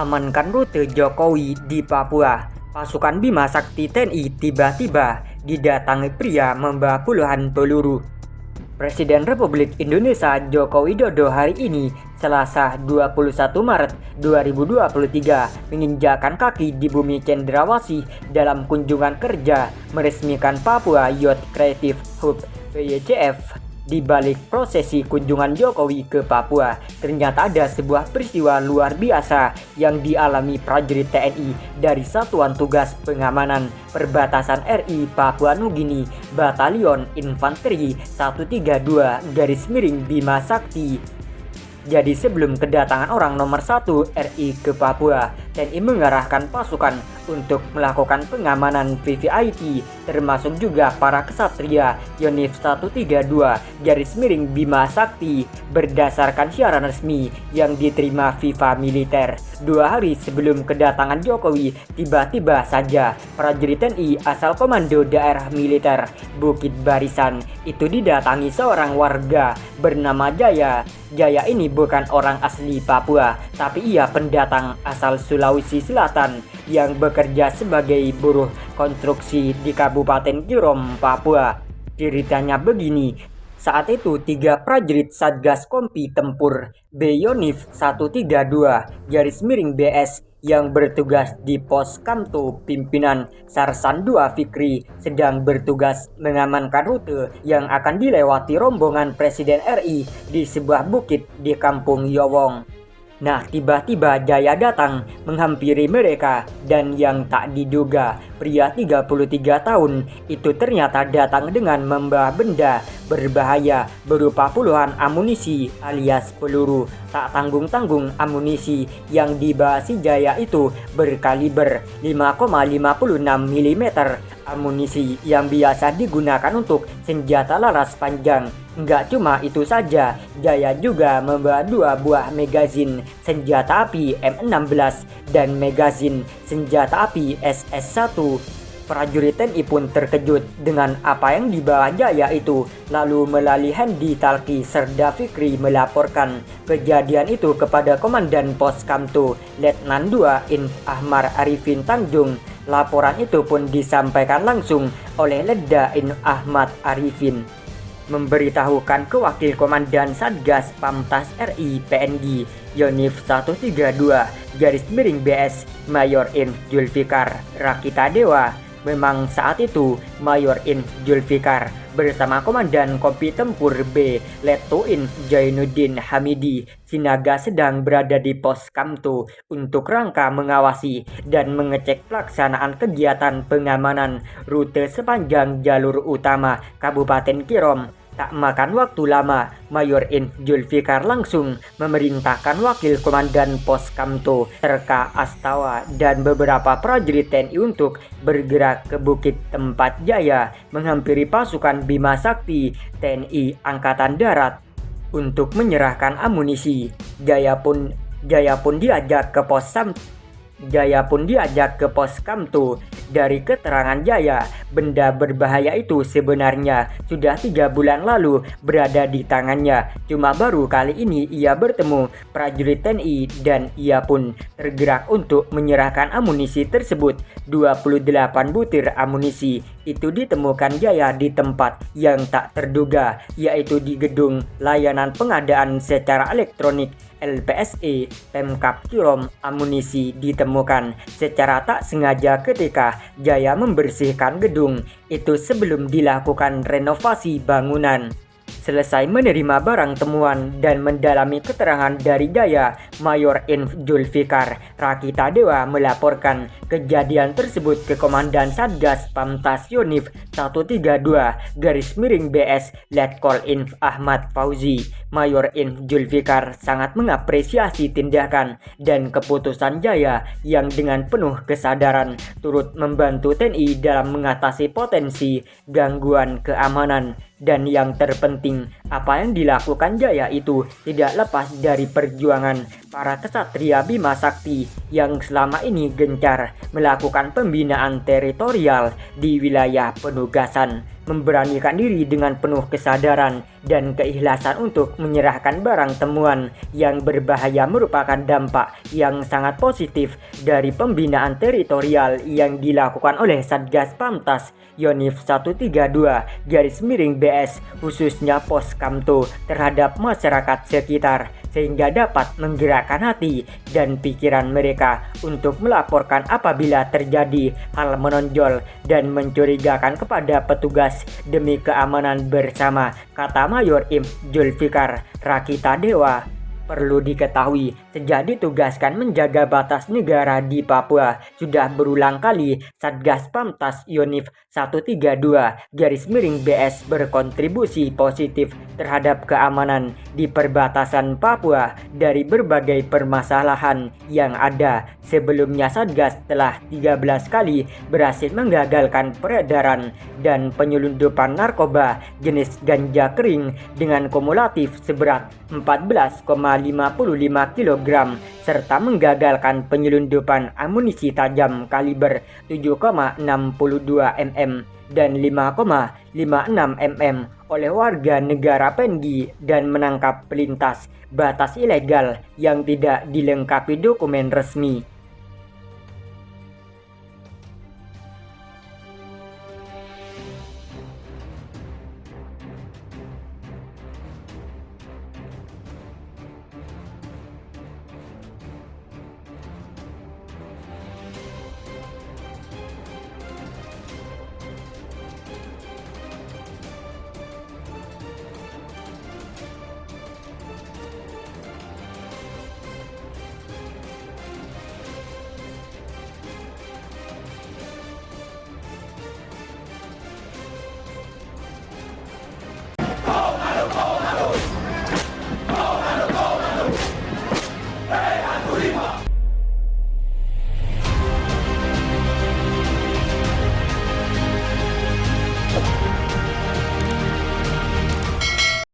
amankan rute Jokowi di Papua. Pasukan Bima Sakti TNI tiba-tiba didatangi pria membawa puluhan peluru. Presiden Republik Indonesia Joko Widodo hari ini, Selasa 21 Maret 2023, menginjakkan kaki di bumi Cendrawasih dalam kunjungan kerja meresmikan Papua Youth Creative Hub (PYCF). Di balik prosesi kunjungan Jokowi ke Papua, ternyata ada sebuah peristiwa luar biasa yang dialami prajurit TNI dari Satuan Tugas Pengamanan Perbatasan RI Papua Nugini Batalion Infanteri 132 Bima Sakti. Jadi sebelum kedatangan orang nomor 1 RI ke Papua, TNI mengarahkan pasukan untuk melakukan pengamanan VVIP, termasuk juga para kesatria Yonif 132 Bima Sakti berdasarkan siaran resmi yang diterima FIFA Militer. 2 hari sebelum kedatangan Jokowi, tiba-tiba saja prajurit TNI asal Komando Daerah Militer Bukit Barisan itu didatangi seorang warga bernama Jaya. Jaya ini bukan orang asli Papua, tapi ia pendatang asal Sulawesi Selatan yang bekerja sebagai buruh konstruksi di Kabupaten Kirom, Papua. Ceritanya begini, saat itu 3 prajurit Satgas Kompi Tempur B Yonif 132 BS yang bertugas di Pos Kamto pimpinan Sarsan II Fikri sedang bertugas mengamankan rute yang akan dilewati rombongan Presiden RI di sebuah bukit di Kampung Yowong. Nah, tiba-tiba Jaya datang menghampiri mereka dan yang tak diduga, pria 33 tahun itu ternyata datang dengan membawa benda berbahaya berupa puluhan amunisi alias peluru. Tak tanggung-tanggung amunisi yang dibawa si Jaya itu berkaliber 5,56 mm, amunisi yang biasa digunakan untuk senjata laras panjang. Enggak cuma itu saja, Jaya juga membawa 2 buah magazin senjata api M16 dan magazin senjata api SS1. Prajurit TNI pun terkejut dengan apa yang dibawa Jaya itu. Lalu melalui Handi Talki Serda Fikri melaporkan kejadian itu kepada Komandan Pos Kamto Letnan II Inf Ahmar Arifin Tanjung. Laporan itu pun disampaikan langsung oleh Letda Inf Ahmad Arifin, memberitahukan ke Wakil Komandan Satgas Pamtas RI PNG Yonif 132 BS Mayor Inf Julfikar Rakita Dewa. Memang saat itu Mayor Inf Julfikar bersama Komandan Kompi Tempur B Letto Inf Jainuddin Hamidi Sinaga sedang berada di Pos Kamto untuk rangka mengawasi dan mengecek pelaksanaan kegiatan pengamanan rute sepanjang jalur utama Kabupaten Kirom. Tak makan waktu lama, Mayor Inf Julfikar langsung memerintahkan Wakil Komandan Pos Kamto Terka Astawa dan beberapa prajurit TNI untuk bergerak ke bukit tempat Jaya menghampiri pasukan Bima Sakti TNI Angkatan Darat untuk menyerahkan amunisi. Jaya pun diajak ke Pos Kamto. Dari keterangan Jaya, benda berbahaya itu sebenarnya sudah 3 bulan lalu berada di tangannya. Cuma baru kali ini ia bertemu prajurit TNI dan ia pun tergerak untuk menyerahkan amunisi tersebut. 28 butir amunisi itu ditemukan Jaya di tempat yang tak terduga, yaitu di Gedung Layanan Pengadaan Secara Elektronik LPSE Pemkap Kirom. Amunisi ditemukan secara tak sengaja ketika Jaya membersihkan gedung itu sebelum dilakukan renovasi bangunan. Selesai menerima barang temuan dan mendalami keterangan dari Jaya, Mayor Inf Julfikar Rakita Dewa melaporkan kejadian tersebut ke Komandan Satgas Pamtas Yonif 132 BS Letkol Inf Ahmad Fauzi. Mayor Inf Julfikar sangat mengapresiasi tindakan dan keputusan Jaya yang dengan penuh kesadaran turut membantu TNI dalam mengatasi potensi gangguan keamanan. Dan yang terpenting Apa yang dilakukan Jaya itu tidak lepas dari perjuangan para kesatria Bima Sakti yang selama ini gencar melakukan pembinaan teritorial di wilayah penugasan, memberanikan diri dengan penuh kesadaran dan keikhlasan untuk menyerahkan barang temuan yang berbahaya merupakan dampak yang sangat positif dari pembinaan teritorial yang dilakukan oleh Satgas Pamtas Yonif 132-BS khususnya Pos Kamto terhadap masyarakat sekitar, sehingga dapat menggerakkan hati dan pikiran mereka untuk melaporkan apabila terjadi hal menonjol dan mencurigakan kepada petugas demi keamanan bersama, kata Mayor Im Julfikar Rakita Dewa. Perlu diketahui, sejak ditugaskan menjaga batas negara di Papua, sudah berulang kali Satgas Pamtas Yonif 132-BS berkontribusi positif terhadap keamanan di perbatasan Papua dari berbagai permasalahan yang ada. Sebelumnya Satgas telah 13 kali berhasil menggagalkan peredaran dan penyelundupan narkoba jenis ganja kering dengan kumulatif seberat 14,55 kg serta menggagalkan penyelundupan amunisi tajam kaliber 7,62 mm dan 5,56 mm oleh warga negara Penggi dan menangkap pelintas batas ilegal yang tidak dilengkapi dokumen resmi.